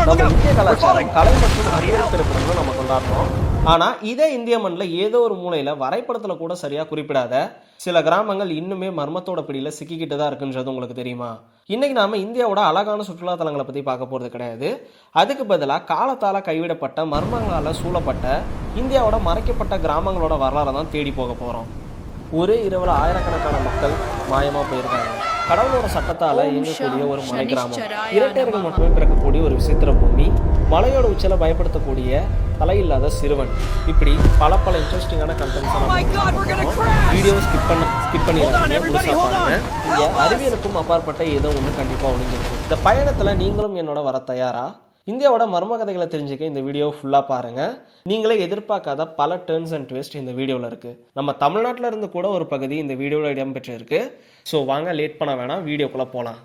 நம்ம இந்திய கலாச்சாரம் கலை மற்றும் அறிவியல் திரைப்படங்களும் நம்ம கொண்டாடுறோம். ஆனா இதே இந்திய மண்ணில் ஏதோ ஒரு மூலையில வரைபடத்துல கூட சரியா குறிப்பிடாத சில கிராமங்கள் இன்னுமே மர்மத்தோட பிடியில சிக்கிக்கிட்டு தான் இருக்குன்றது உங்களுக்கு தெரியுமா? இன்னைக்கு நாம இந்தியாவோட அழகான சுற்றுலா தலங்களை பத்தி பார்க்க போறது கிடையாது. அதுக்கு பதிலாக காலத்தால கைவிடப்பட்ட மர்மங்களால சூழப்பட்ட இந்தியாவோட மறைக்கப்பட்ட கிராமங்களோட வரலாறை தான் தேடி போக போறோம். ஒரே இரவுல ஆயிரக்கணக்கான மக்கள் மாயமா போயிருக்காங்க. கடவுளோட சட்டத்தால இயங்கக்கூடிய ஒரு மலை கிராமம், இரட்டையர்கள் மட்டுமே பிறக்கக்கூடிய ஒரு விசித்திர பூமி, மலையோட உச்சல பயப்படுத்தக்கூடிய தலையில்லாத சிறுவன், இப்படி பல இன்ட்ரெஸ்டிங்கான கண்டென்ட்ஸ் வீடியோ ஸ்கிப் பண்ணிடுறாங்க. முழுசா பாருங்க. இங்க அறிவியலுக்கும் அப்பாற்பட்ட ஏதோ ஒன்று கண்டிப்பா ஒளிஞ்சிருக்கு. இந்த பயணத்துல நீங்களும் என்னோட வர தயாரா? இந்தியாவோட மர்ம கதைகளை தெரிஞ்சுக்க இந்த வீடியோ ஃபுல்லாக பாருங்கள். நீங்களே எதிர்பார்க்காத பல டர்ன்ஸ் அண்ட் ட்விஸ்ட் இந்த வீடியோவில் இருக்குது. நம்ம தமிழ்நாட்டில் இருந்து கூட ஒரு பகுதி இந்த வீடியோவில் இடம்பெற்றிருக்கு. ஸோ வாங்க, லேட் பண்ண வேணாம், வீடியோக்குள்ளே போகலாம்.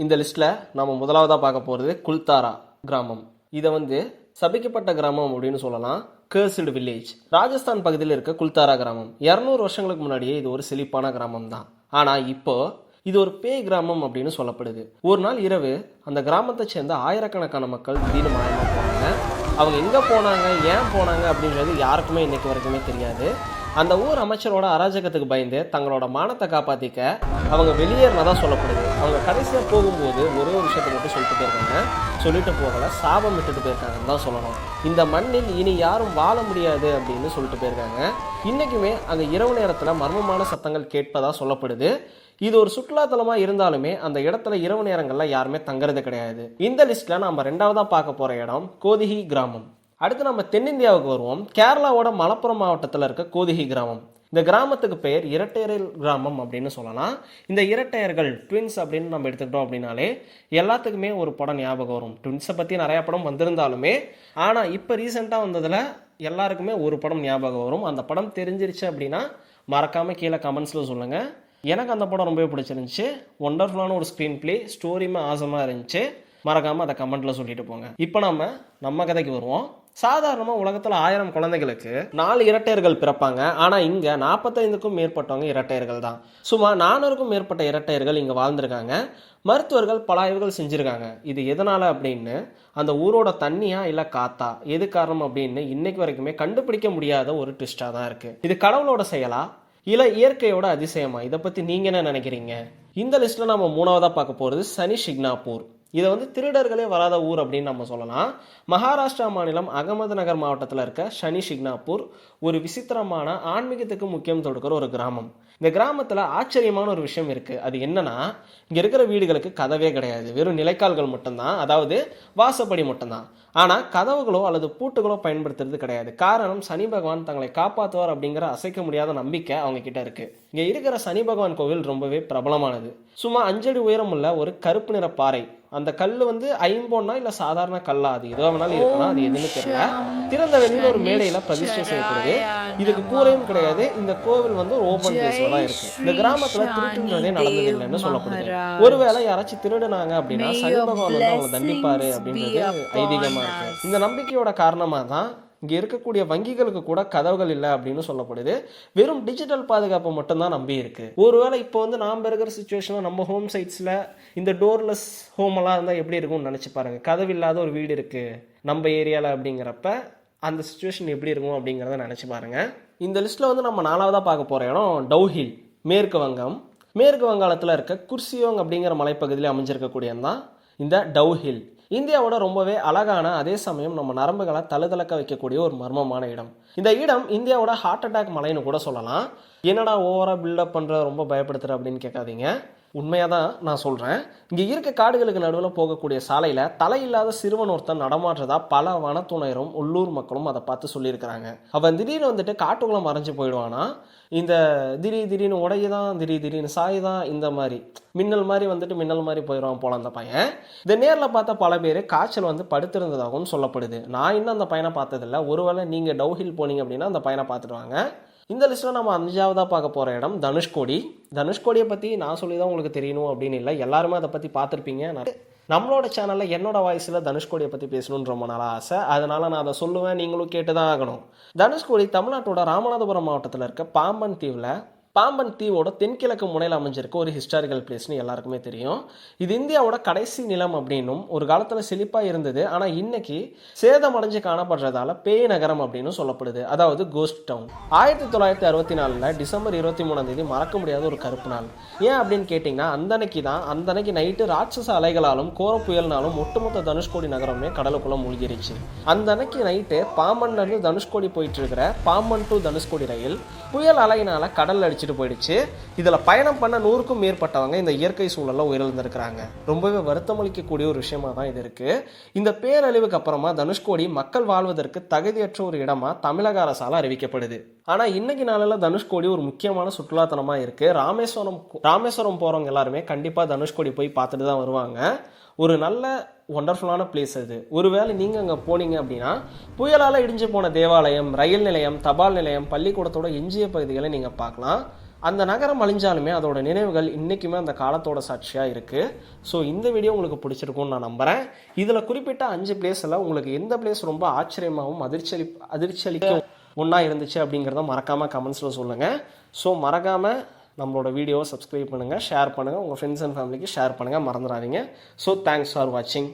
இந்த லிஸ்ட்டில் நம்ம முதலாவதாக பார்க்க போகிறது குல்தாரா கிராமம். இதை சபிக்கப்பட்ட கிராமம் அப்படின்னு சொல்லலாம். கர்ஸ்டு வில்லேஜ். ராஜஸ்தான் பகுதியில் இருக்க குல்தாரா கிராமம் 200 வருஷங்களுக்கு முன்னாடியே இது ஒரு செழிப்பான கிராமம் தான். ஆனால் இப்போ இது ஒரு பேய் கிராமம் அப்படின்னு சொல்லப்படுது. ஒரு நாள் இரவு அந்த கிராமத்தை சேர்ந்த ஆயிரக்கணக்கான மக்கள் திடீர்னு மாயமாக போனாங்க. அவங்க எங்கே போனாங்க, ஏன் போனாங்க அப்படின்றது யாருக்குமே இன்னைக்கு வரைக்குமே தெரியாது. அந்த ஊர் அமைச்சரோட அராஜகத்துக்கு பயந்து தங்களோட மானத்தை காப்பாற்றிக்க அவங்க வெளியேறினதான் சொல்லப்படுது. அவங்க கடைசியாக போகும்போது ஒரே ஒரு விஷயத்தை மட்டும் சொல்லிட்டு போயிருக்காங்க. சொல்லிட்டு போகலை, சாபம் விட்டுட்டு போயிருக்காங்கன்னு தான் சொல்லணும். இந்த மண்ணில் இனி யாரும் வாழ முடியாது அப்படின்னு சொல்லிட்டு போயிருக்காங்க. இன்றைக்குமே அங்கே இரவு நேரத்தில் மர்மமான சத்தங்கள் கேட்பதாக சொல்லப்படுது. இது ஒரு சுற்றுலாத்தலமாக இருந்தாலுமே அந்த இடத்துல இரவு நேரங்களில் யாருமே தங்குறது கிடையாது. இந்த லிஸ்ட்டில் நம்ம ரெண்டாவதாக பார்க்க போகிற இடம் கோதிகி கிராமம். அடுத்து நம்ம தென்னிந்தியாவுக்கு வருவோம். கேரளாவோட மலப்புரம் மாவட்டத்தில் இருக்க கோதிகி கிராமம். இந்த கிராமத்துக்கு பெயர் இரட்டையர்கள் கிராமம் அப்படின்னு சொல்லலாம். இந்த இரட்டையர்கள் ட்வின்ஸ் அப்படின்னு நம்ம எடுத்துக்கிட்டோம் அப்படின்னாலே எல்லாத்துக்குமே ஒரு படம் ஞாபகம் வரும். ட்வின்ஸை பற்றி நிறையா படம் வந்திருந்தாலுமே ஆனால் இப்போ ரீசெண்டாக வந்ததில் எல்லாருக்குமே ஒரு படம் ஞாபகம் வரும். அந்த படம் தெரிஞ்சிருச்சு அப்படின்னா மறக்காமல் கீழே கமெண்ட்ஸில் சொல்லுங்கள். எனக்கு அந்த படம் ரொம்பவே பிடிச்சிருந்துச்சு. ஒண்டர்ஃபுல்லான ஒரு ஸ்க்ரீன் பிளே, ஸ்டோரியுமே ஆசமாக இருந்துச்சு. மறக்காமல் அதை கமெண்ட்டில் சொல்லிட்டு போங்க. இப்போ நம்ம கதைக்கு வருவோம். சாதாரணமாக உலகத்தில் 1000 குழந்தைகளுக்கு 4 இரட்டையர்கள் பிறப்பாங்க. ஆனால் இங்கே 45க்கும் மேற்பட்டவங்க இரட்டையர்கள் தான். சுமார் 400க்கும் மேற்பட்ட இரட்டையர்கள் இங்கே வாழ்ந்திருக்காங்க. மருத்துவர்கள் பல ஆய்வுகள் செஞ்சுருக்காங்க. இது எதனால் அப்படின்னு, அந்த ஊரோட தண்ணியா இல்லை காத்தா, எது காரணம் அப்படின்னு இன்னைக்கு வரைக்குமே கண்டுபிடிக்க முடியாத ஒரு ட்விஸ்டாக தான் இருக்குது. இது கடவுளோட செயலா இல்லை இயற்கையோட அதிசயமா? இதை பற்றி நீங்கள் என்ன நினைக்கிறீங்க? இந்த லிஸ்ட்டில் நம்ம மூணாவதாக பார்க்க போகிறது சனி ஷிக்னாப்பூர். இதை திருடர்களே வராத ஊர் அப்படின்னு நம்ம சொல்லலாம். மகாராஷ்டிரா மாநிலம் அகமது நகர் மாவட்டத்தில் இருக்க சனி ஷிக்னாப்பூர் ஒரு விசித்திரமான ஆன்மீகத்துக்கு முக்கியம் கொடுக்குற ஒரு கிராமம். இந்த கிராமத்தில் ஆச்சரியமான ஒரு விஷயம் இருக்குது. அது என்னன்னா, இங்கே இருக்கிற வீடுகளுக்கு கதவே கிடையாது. வெறும் நிலைக்கால்கள் மட்டும்தான், அதாவது வாசப்படி மட்டும்தான். ஆனால் கதவுகளோ அல்லது பூட்டுகளோ பயன்படுத்துறது கிடையாது. காரணம், சனி பகவான் தங்களை காப்பாற்றுவார் அப்படிங்கிற அசைக்க முடியாத நம்பிக்கை அவங்க கிட்ட இருக்கு. இங்கே இருக்கிற சனி பகவான் கோவில் ரொம்பவே பிரபலமானது. சும்மா 5 அடி உயரம் உள்ள ஒரு கருப்பு நிற பாறை. அந்த கல் ஐம்பொன்னா இல்லை சாதாரண கல்லா, அது எதுவாக வேணாலும் இருக்கலாம், அது எதுன்னு தெரியல. திறந்த வெளியில் ஒரு மேடையில பிரதிஷ்டை செய்யப்படுது. இதுக்கு கூரையும் கிடையாது. இந்த கோவில் ஒரு ஓபன் பிளேஸ்ல தான் இருக்கு. இந்த கிராமத்துல திருட்டுன்றதே நடந்தது இல்லைன்னு சொல்லப்படுது. ஒருவேளை யாராச்சும் திருடுனாங்க அப்படின்னா சனி பகவான் அவங்க தண்டிப்பாரு அப்படின்றது ஐதீகமா இருக்கு. இந்த நம்பிக்கையோட காரணமா தான் இங்கே இருக்கக்கூடிய வங்கிகளுக்கு கூட கதவுகள் இல்லை அப்படின்னு சொல்லப்படுது. வெறும் டிஜிட்டல் பாதுகாப்பு மட்டும்தான் நம்பி இருக்கு. ஒருவேளை இப்போ நாம் இருக்கிற சுச்சுவேஷனில் நம்ம ஹோம் சைட்ஸில் இந்த டோர்லெஸ் ஹோமெல்லாம் இருந்தால் எப்படி இருக்கும்னு நினச்சி பாருங்க. கதவு இல்லாத ஒரு வீடு இருக்கு நம்ம ஏரியாவில் அப்படிங்கிறப்ப அந்த சுச்சுவேஷன் எப்படி இருக்கும் அப்படிங்கிறத நினச்சி பாருங்க. இந்த லிஸ்ட்டில் நம்ம 4வதாக பார்க்க போகிற இடம் டவுஹில், மேற்கு வங்கம். மேற்கு வங்காளத்தில் இருக்க குர்சியோங் அப்படிங்கிற மலைப்பகுதியில் அமைஞ்சிருக்கக்கூடியது தான் இந்த டவுஹில். இந்தியாவோட ரொம்பவே அழகான, அதே சமயம் நம்ம நரம்புகளை தழுதலக்க வைக்கக்கூடிய ஒரு மர்மமான இடம். இந்த இடம் இந்தியாவோட ஹார்ட் அட்டாக் மலைன்னு கூட சொல்லலாம். என்னடா ஓவரா பில்டப் பண்ற, ரொம்ப பயப்படுத்துற அப்படின்னு கேட்காதீங்க. உண்மையாக தான் நான் சொல்கிறேன். இங்கே இருக்க காடுகளுக்கு நடுவில் போகக்கூடிய சாலையில் தலையில்லாத சிறுவன் ஒருத்தன் நடமாடுறதா பல வனத்துறையினரும் உள்ளூர் மக்களும் அதை பார்த்து சொல்லியிருக்கிறாங்க. அவன் திடீர்னு காட்டுக்குள்ளே மறைஞ்சு போயிடுவானா, இந்த திடீர்னு உடையதான், திடீர்னு சாயுதான், இந்த மாதிரி மின்னல் மாதிரி போயிடுவான் போல அந்த பையன். இதை நேரில் பார்த்த பல பேர் காய்ச்சல் படுத்திருந்ததாகவும் சொல்லப்படுது. நான் இன்னும் அந்த பையனை பார்த்ததில்லை. ஒருவேளை நீங்கள் டவுஹில் போனீங்க அப்படின்னா அந்த பையனை பார்த்துட்டு வாங்க. இந்த லிஸ்ட்டில் நம்ம 5வதாக பார்க்க போகிற இடம் தனுஷ்கோடி. தனுஷ்கோடியை பற்றி நான் சொல்லி தான் உங்களுக்கு தெரியணும் அப்படின்னு இல்லை, எல்லாருமே அதை பற்றி பார்த்துருப்பீங்க. நம்மளோட சேனலில் என்னோட வாய்ஸில் தனுஷ்கோடியை பற்றி பேசணுன்னு ரொம்ப நாளாக ஆசை. அதனால் நான் அதை சொல்லுவேன், நீங்களும் கேட்டு தான் ஆகணும். தனுஷ்கோடி தமிழ்நாட்டோட ராமநாதபுரம் மாவட்டத்தில் இருக்க பாம்பன் தீவில் பாம்பன் தீவோட தென்கிழக்கு முனையில் அமைஞ்சிருக்க ஒரு ஹிஸ்டாரிக்கல் பிளேஸ்னு எல்லாருக்குமே தெரியும். இது இந்தியாவோட கடைசி நிலம் அப்படின்னும் ஒரு காலத்தில் செழிப்பாக இருந்தது. ஆனால் இன்னைக்கு சேதமடைஞ்சு காணப்படுறதால பேய் நகரம் அப்படின்னு சொல்லப்படுது, அதாவது கோஸ்ட் டவுன். 1964 டிசம்பர் 23 மறக்க முடியாத ஒரு கருப்பு நாள். ஏன் அப்படின்னு கேட்டிங்கன்னா அந்த அன்னைக்கு நைட்டு ராட்சச அலைகளாலும் கோர புயல்னாலும் ஒட்டுமொத்த தனுஷ்கோடி நகரமே கடலுக்குள்ள மூழ்கிருச்சு. அந்த அன்னைக்கு நைட்டு பாம்பன்ல இருந்து தனுஷ்கோடி போயிட்டு இருக்கிற பாம்பன் டு தனுஷ்கோடி ரயில் புயல் அலையினால கடல் அடிச்சுட்டு போயிடுச்சு. இதுல பயணம் பண்ண 100க்கும் மேற்பட்டவங்க இந்த இயற்கை சூழல்ல உயிரிழந்திருக்கிறாங்க. ரொம்பவே வருத்தமளிக்கக்கூடிய ஒரு விஷயமா தான் இது இருக்கு. இந்த பேரழிவுக்கு அப்புறமா தனுஷ்கோடி மக்கள் வாழ்வதற்கு தகுதியற்ற ஒரு இடமா தமிழக அரசால அறிவிக்கப்படுது. ஆனா இன்னைக்கு நாளில் தனுஷ்கோடி ஒரு முக்கியமான சுற்றுலாத்தலமா இருக்கு. ராமேஸ்வரம் போறவங்க எல்லாருமே கண்டிப்பா தனுஷ்கோடி போய் பார்த்துட்டு தான் வருவாங்க. ஒரு நல்ல ஒண்டர்ஃபுல்லான பிளேஸ் அது. ஒருவேளை நீங்கள் அங்கே போனீங்க அப்படின்னா புயலால் இடிஞ்சு போன தேவாலயம், ரயில் நிலையம், தபால் நிலையம், பள்ளிக்கூடத்தோட எஞ்சிய பகுதிகளை நீங்கள் பார்க்கலாம். அந்த நகரம் அழிஞ்சாலுமே அதோட நினைவுகள் இன்றைக்குமே அந்த காலத்தோட சாட்சியாக இருக்குது. ஸோ இந்த வீடியோ உங்களுக்கு பிடிச்சிருக்கும்னு நான் நம்புகிறேன். இதில் குறிப்பிட்ட 5 பிளேஸில் உங்களுக்கு எந்த பிளேஸ் ரொம்ப ஆச்சரியமாகவும் அதிர்ச்சியளிக்கும் ஒன்றா இருந்துச்சு அப்படிங்கிறத மறக்காமல் கமெண்ட்ஸில் சொல்லுங்கள். ஸோ மறக்காமல் நம்மளோட வீடியோவை சப்ஸ்கிரைப் பண்ணுங்கள், ஷேர் பண்ணுங்கள், உங்கள் ஃப்ரெண்ட்ஸ் அண்ட் ஃபேமிலிக்கு ஷேர் பண்ணுங்கள், மறந்துடாதீங்க. ஸோ தேங்க்ஸ் ஃபார் வாட்சிங்.